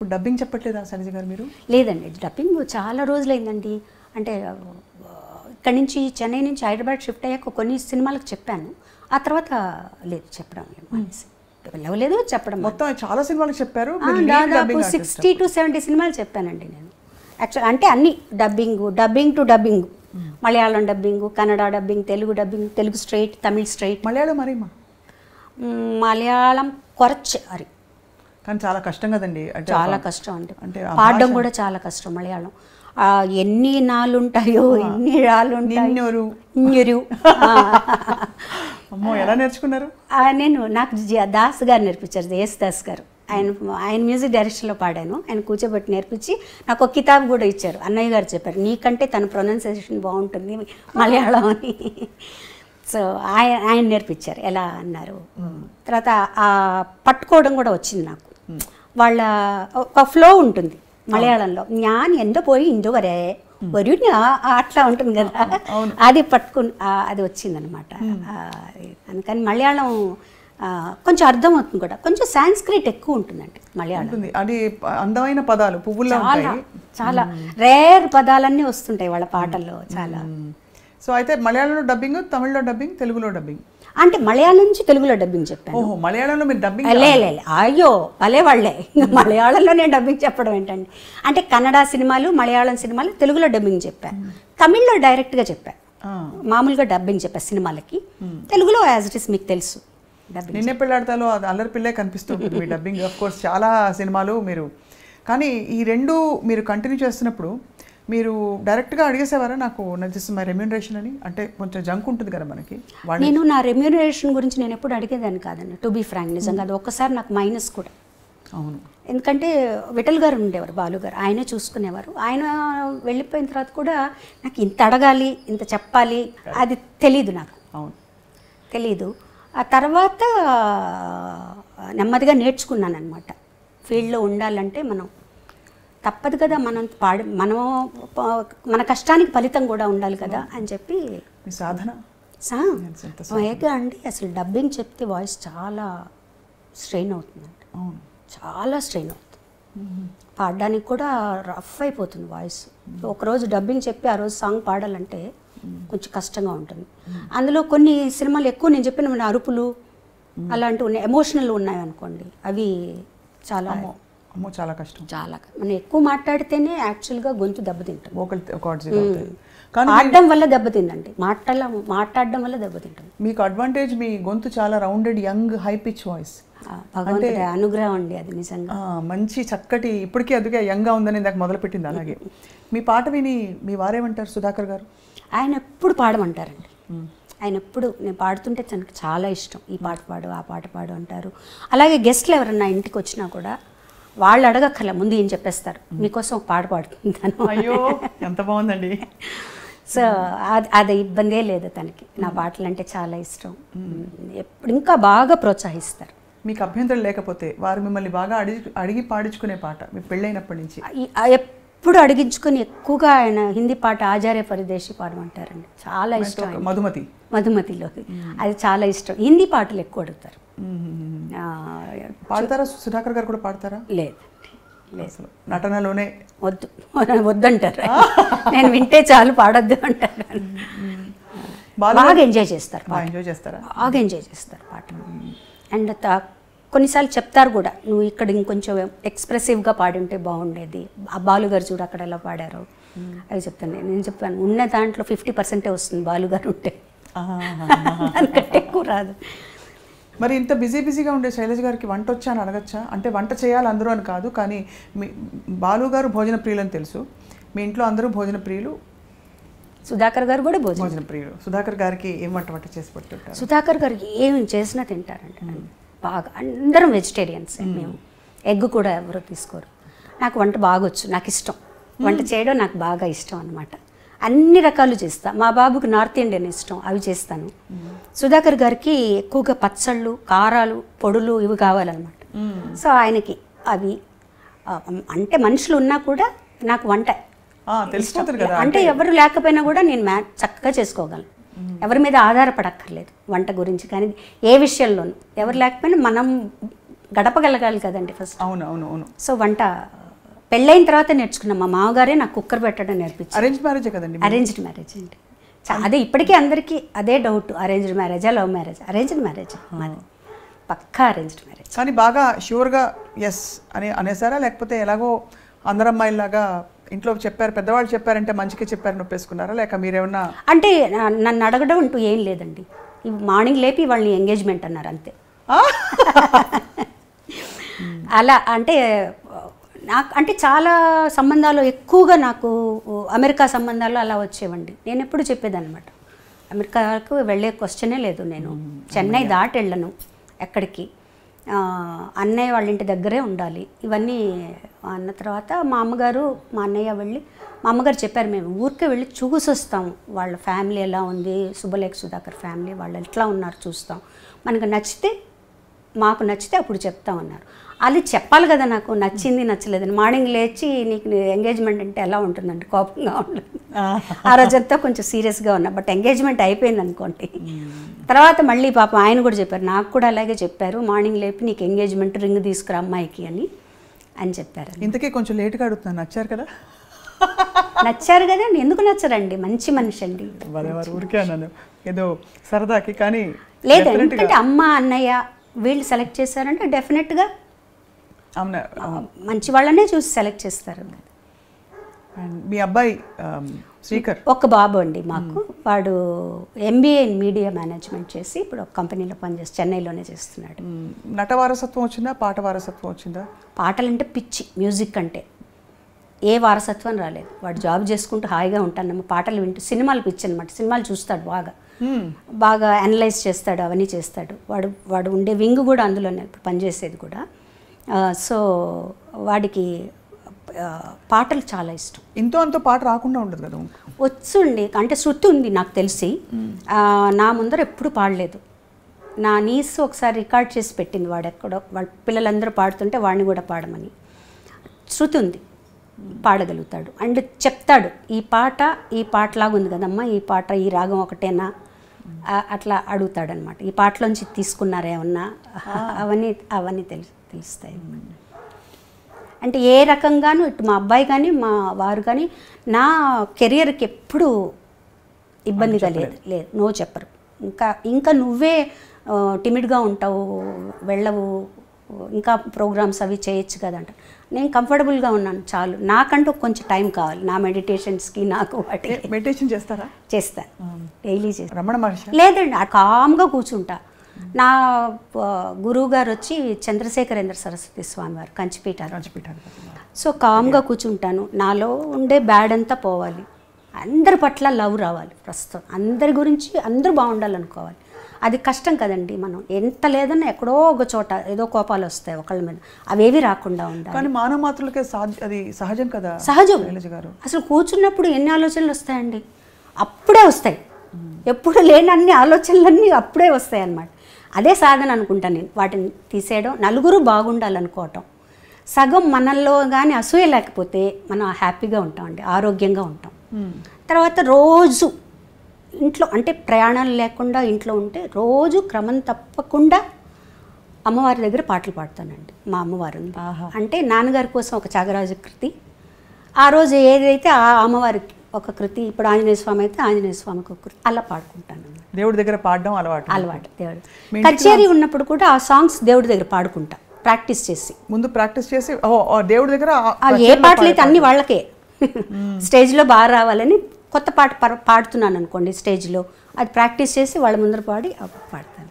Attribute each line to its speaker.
Speaker 1: Dubbing చెప్పట్లేదా Shailaja గారు మీరు?
Speaker 2: లేదండి, డబ్బింగ్ చాలా రోజులైందండి. అంటే ఇక్కడి నుంచి చెన్నై నుంచి హైదరాబాద్ షిఫ్ట్ అయ్యాక కొన్ని సినిమాలకు చెప్పాను. ఆ తర్వాత లేదు, చెప్పడం వెళ్ళలేదు, చెప్పడం
Speaker 1: మొత్తం చాలా సినిమాలకు చెప్పారు.
Speaker 2: దాదాపు 60 to 70 సినిమాలు చెప్పానండి నేను. యాక్చువల్ అంటే అన్ని dubbing to dubbing, Malayalam dubbing, Kannada dubbing, Telugu dubbing, Telugu straight, Tamil straight.
Speaker 1: Malayalam మరేమా?
Speaker 2: మలయాళం కొరచ్ అరి, కానీ
Speaker 1: చాలా కష్టం కదండి.
Speaker 2: చాలా కష్టం అంటే పాడడం కూడా చాలా కష్టం మలయాళం. ఎన్ని నాళ్ళు ఉంటాయో, ఎన్ని రాళ్ళు ఉంటాయో.
Speaker 1: అమ్మో, ఎలా నేర్చుకున్నారు?
Speaker 2: నాకు దాస్ గారు నేర్పించారు, దాస్ గారు. ఆయన మ్యూజిక్ డైరెక్షన్లో పాడాను. ఆయన కూర్చోబెట్టి నేర్పించి నాకు ఒక కితాబ్ కూడా ఇచ్చారు. అన్నయ్య గారు చెప్పారు, నీకంటే తన ప్రొనౌన్సియేషన్ బాగుంటుంది మలయాళం అని. సో ఆయన నేర్పించారు ఎలా అన్నారు. తర్వాత పట్టుకోవడం కూడా వచ్చింది నాకు. వాళ్ళ ఒక ఫ్లో ఉంటుంది మలయాళంలో, జ్ఞాన్ ఎందో పోయి ఇందో వరే వరు అట్లా ఉంటుంది కదా, అది పట్టుకుని అది వచ్చిందనమాట. అందుకని మలయాళం కొంచెం అర్థమవుతుంది కూడా. కొంచెం సాంస్క్రిట్ ఎక్కువ ఉంటుందండి మలయాళం.
Speaker 1: అది అందమైన పదాలు, పువ్వుల్లో
Speaker 2: చాలా రేర్ పదాలన్నీ వస్తుంటాయి వాళ్ళ పాటల్లో చాలా.
Speaker 1: సో అయితే మలయాళంలో డబ్బింగ్, తమిళ్లో డబ్బింగ్, తెలుగులో డబ్బింగ్.
Speaker 2: అంటే మలయాళం నుంచి తెలుగులో డబ్బింగ్ చెప్పాను.
Speaker 1: ఓహో, మలయాళంలో మీరు డబ్బింగ్?
Speaker 2: అయ్యో భలే వాళ్ళే, మలయాళంలో నేను డబ్బింగ్ చెప్పడం ఏంటండి. అంటే కన్నడ సినిమాలు, మలయాళం సినిమాలు తెలుగులో డబ్బింగ్ చెప్పాను. తమిళ్లో డైరెక్ట్గా చెప్పాను, మామూలుగా డబ్బింగ్ చెప్పాను సినిమాలకి. తెలుగులో యాజ్ ఇట్ ఇస్ మీకు తెలుసు.
Speaker 1: నిన్నే పెళ్ళాడతాలో అది అల్లరి పిల్లే కనిపిస్తుంది మీ డబ్బింగ్. ఆఫ్ కోర్స్ చాలా సినిమాలు మీరు, కానీ ఈ రెండు మీరు కంటిన్యూ చేస్తున్నప్పుడు మీరు డైరెక్ట్గా అడిగేసేవారా నాకు దిస్ మై రెమ్యూనరేషన్ అని? అంటే కొంచెం జంక్ ఉంటుంది కదా మనకి.
Speaker 2: నేను నా రెమ్యూనరేషన్ గురించి నేను ఎప్పుడు అడిగేదాన్ని కాదండి, టు బీ ఫ్రాంక్. నిజంగా అది ఒక్కసారి నాకు మైనస్ కూడా.
Speaker 1: అవును,
Speaker 2: ఎందుకంటే విఠల్ గారు ఉండేవారు, బాలు గారు, ఆయనే చూసుకునేవారు. ఆయన వెళ్ళిపోయిన తర్వాత కూడా నాకు ఇంత అడగాలి, ఇంత చెప్పాలి అది తెలీదు నాకు.
Speaker 1: అవును,
Speaker 2: తెలీదు. ఆ తర్వాత నెమ్మదిగా నేర్చుకున్నాను అనమాట. ఫీల్డ్లో ఉండాలంటే మనం తప్పదు కదా, మనం మన కష్టానికి ఫలితం కూడా ఉండాలి కదా అని చెప్పి.
Speaker 1: సాధన
Speaker 2: అండి అసలు డబ్బింగ్ చెప్తే వాయిస్ చాలా స్ట్రెయిన్ అవుతుందండి, చాలా స్ట్రెయిన్ అవుతుంది. పాడడానికి కూడా రఫ్ అయిపోతుంది వాయిస్. ఒకరోజు డబ్బింగ్ చెప్పి ఆ రోజు సాంగ్ పాడాలంటే కొంచెం కష్టంగా ఉంటుంది. అందులో కొన్ని సినిమాలు ఎక్కువ నేను చెప్పిన మన అరుపులు అలాంటివి ఉన్నాయి, ఎమోషనల్ ఉన్నాయి అనుకోండి, అవి చాలా
Speaker 1: చాలా కష్టం.
Speaker 2: చాలా మనం ఎక్కువ మాట్లాడితేనే యాక్చువల్గా గొంతు దెబ్బతింటుంది.
Speaker 1: పాడడం
Speaker 2: వల్ల దెబ్బతిందండి, మాట్లాడడం వల్ల దెబ్బతింటుంది.
Speaker 1: మీకు అడ్వాంటేజ్ మీ గొంతు చాలా rounded, young, high pitch voice.
Speaker 2: భగవంతుడి అనుగ్రహం అండి అది నిజంగా.
Speaker 1: మంచి చక్కటి, ఇప్పటికీ అందుకే యంగ్గా ఉందని ఇందాక మొదలుపెట్టింది. అలాగే మీ పాట విని మీ వారేమంటారు సుధాకర్ గారు?
Speaker 2: ఆయన ఎప్పుడు పాడమంటారండి. ఆయన ఎప్పుడు నేను పాడుతుంటే తనకు చాలా ఇష్టం, ఈ పాట పాడు, ఆ పాట పాడు అంటారు. అలాగే గెస్ట్లు ఎవరన్నా ఇంటికి వచ్చినా కూడా వాళ్ళు అడగక్కర్లే, ముందు ఏం చెప్పేస్తారు, మీకోసం ఒక పాట పాడుతుంటాను.
Speaker 1: అయ్యో ఎంత బాగుందండి.
Speaker 2: సో అది ఇబ్బందే లేదు తనకి. నా పాటలు అంటే చాలా ఇష్టం, ఎప్పుడు ఇంకా బాగా ప్రోత్సహిస్తారు.
Speaker 1: మీకు అభ్యంతరం లేకపోతే వారు మిమ్మల్ని బాగా అడిగి పాడించుకునే పాట మీ పెళ్ళైనప్పటి నుంచి?
Speaker 2: ఎప్పుడు అడిగించుకొని ఎక్కువగా ఆయన హిందీ పాట ఆచార్య పరదేశి పాడమంటారండి, చాలా ఇష్టం. మధుమతిలో అది చాలా ఇష్టం. హిందీ పాటలు ఎక్కువ అడుగుతారు.
Speaker 1: పాడతారా? సుధాకర్ గారు కూడా పాడతారా?
Speaker 2: లేదు,
Speaker 1: నటనలోనే
Speaker 2: వద్దంటారు. నేను వింటే చాలు, పాడొద్దు అంటారు. బాగా ఎంజాయ్ చేస్తారు, బాగా ఎంజాయ్ చేస్తారు పాట. అండ్ కొన్నిసార్లు చెప్తారు కూడా, నువ్వు ఇక్కడ ఇంకొంచెం ఎక్స్ప్రెసివ్గా పాడి ఉంటే బాగుండేది, ఆ బాలుగారు చూడు అక్కడ ఎలా పాడారు అవి చెప్తాను. నేను చెప్పాను, ఉన్న దాంట్లో 50% వస్తుంది బాలుగారు ఉంటే, అంతకంటే ఎక్కువ రాదు.
Speaker 1: మరి ఇంత బిజీగా ఉండే శైలజ గారికి వంట వచ్చా అని అడగచ్చా? అంటే వంట చేయాలి అందరూ అని కాదు, కానీ మీ బాలు గారు భోజన ప్రియులు అని తెలుసు, మీ ఇంట్లో అందరూ భోజన ప్రియులు.
Speaker 2: సుధాకర్ గారు కూడా
Speaker 1: భోజన ప్రియులు. సుధాకర్ గారికి ఏం వంట చేసి పెట్టుంటారు?
Speaker 2: సుధాకర్ గారికి ఏమి చేసినా తింటారంట బాగా. అందరం వెజిటేరియన్స్ మేము, ఎగ్ కూడా ఎవరో తీసుకోరు. నాకు వంట బాగా వచ్చు, నాకు ఇష్టం వంట చేయడం, నాకు బాగా ఇష్టం అనమాట. అన్ని రకాలు చేస్తా. మా బాబుకి నార్త్ ఇండియన్ ఇష్టం, అవి చేస్తాను. సుధాకర్ గారికి ఎక్కువగా పచ్చళ్ళు, కారాలు, పొడులు ఇవి కావాలన్నమాట. సో ఆయనకి అవి అంటే మనుషులు ఉన్నా కూడా నాకు వంట అంటే ఎవరు లేకపోయినా కూడా నేను చక్కగా చేసుకోగలను. ఎవరి మీద ఆధారపడక్కర్లేదు వంట గురించి. కానీ ఏ విషయంలోనూ ఎవరు లేకపోయినా గడపగలగాలి కదండి ఫస్ట్.
Speaker 1: అవును అవును అవును.
Speaker 2: సో వంట పెళ్ళైన తర్వాత నేర్చుకున్నాం. మా మామగారే నాకు కుక్కర్ పెట్టడం నేర్పించారు.
Speaker 1: అరేంజ్ మ్యారేజే కదండి?
Speaker 2: అరేంజ్డ్ మ్యారేజ్ అండి. అదే ఇప్పటికీ అందరికీ అదే డౌట్, అరేంజ్డ్ మ్యారేజా లవ్ మ్యారేజ్? అరేంజ్డ్ మ్యారేజ్ మాది, పక్కా అరేంజ్డ్ మ్యారేజ్.
Speaker 1: కానీ బాగా ష్యూర్గా ఎస్ అని అనేసారా, లేకపోతే ఎలాగో అందరు అమ్మాయిలాగా ఇంట్లో చెప్పారు, పెద్దవాళ్ళు చెప్పారంటే మంచిగా చెప్పారు నొప్పేసుకున్నారా, లేక మీరేమన్నా?
Speaker 2: అంటే నన్ను అడగడం అంటూ ఏం లేదండి. మార్నింగ్ లేపి వాళ్ళని ఎంగేజ్మెంట్ అన్నారు అంతే. అలా అంటే నాకు అంటే చాలా సంబంధాలు ఎక్కువగా నాకు అమెరికా సంబంధాలు అలా వచ్చేవండి. నేను ఎప్పుడు చెప్పేదన్నమాట, అమెరికాకు వెళ్ళే క్వశ్చనే లేదు, నేను చెన్నై దాటి వెళ్ళను ఎక్కడికి, అన్నయ్య వాళ్ళ ఇంటి దగ్గరే ఉండాలి. ఇవన్నీ అన్న తర్వాత మా అమ్మగారు మా అన్నయ్య వెళ్ళి, మా అమ్మగారు చెప్పారు మేము ఊరికే వెళ్ళి చూసి వస్తాం, వాళ్ళ ఫ్యామిలీ ఎలా ఉంది, శుభలేఖ సుధాకర్ ఫ్యామిలీ వాళ్ళు ఎట్లా ఉన్నారు చూస్తాం, మనకు నచ్చితే మాకు నచ్చితే అప్పుడు చెప్తామన్నారు. అది చెప్పాలి కదా నాకు, నచ్చింది నచ్చలేదని. మార్నింగ్ లేచి నీకు ఎంగేజ్మెంట్ అంటే ఎలా ఉంటుందండి, కోపంగా ఉంటుంది. ఆ రోజంతా కొంచెం సీరియస్గా ఉన్నా, బట్ ఎంగేజ్మెంట్ అయిపోయింది అనుకోండి. తర్వాత మళ్ళీ పాపం ఆయన కూడా చెప్పారు, నాకు కూడా అలాగే చెప్పారు, మార్నింగ్ లేపి నీకు ఎంగేజ్మెంట్ రింగ్ తీసుకురా అమ్మాయికి అని చెప్పారు.
Speaker 1: ఇంతకీ కొంచెం లేట్గా అడుగుతున్నాను, నచ్చారు కదా?
Speaker 2: నచ్చారు కదండి, ఎందుకు నచ్చరండి, మంచి మనిషి అండి.
Speaker 1: వారు ఊరికే అన్నాను ఏదో సరదాకి, కానీ
Speaker 2: లేదు ఎందుకంటే అమ్మ అన్నయ్య వీళ్ళు సెలెక్ట్ చేశారంటే డెఫినెట్గా మంచి వాళ్ళనే చూసి సెలెక్ట్ చేస్తారు.
Speaker 1: మీ అబ్బాయి శ్రీకర్
Speaker 2: ఒక బాబు అండి మాకు, వాడు MBA ఇన్ మీడియా మేనేజ్మెంట్ చేసి ఇప్పుడు ఒక కంపెనీలో పనిచేసి చెన్నైలోనే చేస్తున్నాడు.
Speaker 1: నట వారసత్వం వచ్చిందా, పాట వారసత్వం వచ్చిందా?
Speaker 2: పాటలంటే పిచ్చి, మ్యూజిక్ అంటే ఏ వారసత్వం రాలేదు. వాడు జాబ్ చేసుకుంటూ హాయిగా ఉంటాను, పాటలు వింటూ, సినిమాలు పిచ్చి అనమాట, సినిమాలు చూస్తాడు, బాగా అనలైజ్ చేస్తాడు, అవన్నీ చేస్తాడు. వాడు ఉండే వింగ్ కూడా అందులోనే ఇప్పుడు పనిచేసేది కూడా. సో వాడికి పాటలు చాలా ఇష్టం.
Speaker 1: ఇంతో అంతో పాట రాకుండా ఉండదు కదా?
Speaker 2: వచ్చుండి అంటే శృతి ఉంది నాకు తెలిసి, నా ముందర ఎప్పుడు పాడలేదు. నా నీస్ ఒకసారి రికార్డ్ చేసి పెట్టింది, వాడు ఎక్కడో వాళ్ళ పిల్లలందరూ పాడుతుంటే వాడిని కూడా పాడమని. శృతి ఉంది, పాడగలుగుతాడు. అండ్ చెప్తాడు, ఈ పాటలాగా ఉంది కదమ్మా, ఈ పాట ఈ రాగం ఒకటేనా అట్లా అడుగుతాడనమాట. ఈ పాటలోంచి తీసుకున్నారేమన్నా, అవన్నీ తెలుస్తాయి. అంటే ఏ రకంగానూ ఇటు మా అబ్బాయి కానీ మా వారు కానీ నా కెరియర్కి ఎప్పుడూ ఇబ్బందిగా లేదు, నో చెప్పరు. ఇంకా నువ్వే టిమిడ్గా ఉంటావు, వెళ్ళవు, ఇంకా ప్రోగ్రామ్స్ అవి చేయొచ్చు కదా అంట. నేను కంఫర్టబుల్గా ఉన్నాను చాలు, నాకంటూ కొంచెం టైం కావాలి నా మెడిటేషన్స్కి, నాకు వాటికి.
Speaker 1: మెడిటేషన్ చేస్తారా?
Speaker 2: చేస్తాను, డైలీ చేస్తాను.
Speaker 1: రమణ మహర్షి?
Speaker 2: లేదండి, కామ్గా కూర్చుంటా. నా గురువు గారు వచ్చి చంద్రశేఖరేంద్ర సరస్వతి స్వామి వారు, కంచిపీఠ. సో కామ్గా కూర్చుంటాను, నాలో ఉండే బ్యాడ్ అంతా పోవాలి, అందరి పట్ల లవ్ రావాలి, ప్రస్తుతం అందరి గురించి అందరూ బాగుండాలనుకోవాలి. అది కష్టం కదండి, మనం ఎంత లేదన్నా ఎక్కడో ఒక చోట ఏదో కోపాలు వస్తాయి ఒకళ్ళ మీద, అవేవి రాకుండా ఉండాలి.
Speaker 1: కానీ మానవ మాత్రులకే అది సహజం కదా?
Speaker 2: సహజం. అసలు కూర్చున్నప్పుడు ఎన్ని ఆలోచనలు వస్తాయండి, అప్పుడే వస్తాయి, ఎప్పుడు లేని అన్ని ఆలోచనలన్నీ అప్పుడే వస్తాయి అన్నమాట. అదే సాధన అనుకుంటాను నేను, వాటిని తీసేయడం, నలుగురు బాగుండాలనుకోవటం. సగం మనల్లో కానీ అసూయ లేకపోతే మనం హ్యాపీగా ఉంటామండి, ఆరోగ్యంగా ఉంటాం. తర్వాత రోజు ఇంట్లో అంటే ప్రయాణాలు లేకుండా ఇంట్లో ఉంటే రోజు క్రమం తప్పకుండా అమ్మవారి దగ్గర పాటలు పాడతానండి. మా అమ్మవారు ఉంది అంటే నాన్నగారి కోసం ఒక త్యాగరాజ కృతి, ఆ రోజు ఏదైతే ఆ అమ్మవారికి ఒక కృతి, ఇప్పుడు ఆంజనేయ స్వామి అయితే ఆంజనేయ స్వామికి ఒక కృతి, అలా పాడుకుంటాను.
Speaker 1: దేవుడి దగ్గర పాడడం అలవాటు.
Speaker 2: దేవుడు కచేరీ ఉన్నప్పుడు కూడా ఆ సాంగ్స్ దేవుడి దగ్గర పాడుకుంటా, ప్రాక్టీస్ చేసి,
Speaker 1: ముందు ప్రాక్టీస్ చేసి దేవుడి దగ్గర
Speaker 2: ఏ పాటలు అయితే అన్ని వాళ్ళకే స్టేజ్లో బాగా రావాలని కొత్త పాట పాడుతున్నాను అనుకోండి స్టేజ్లో, అది ప్రాక్టీస్ చేసి వాళ్ళ ముందర పాడి పాడతాను.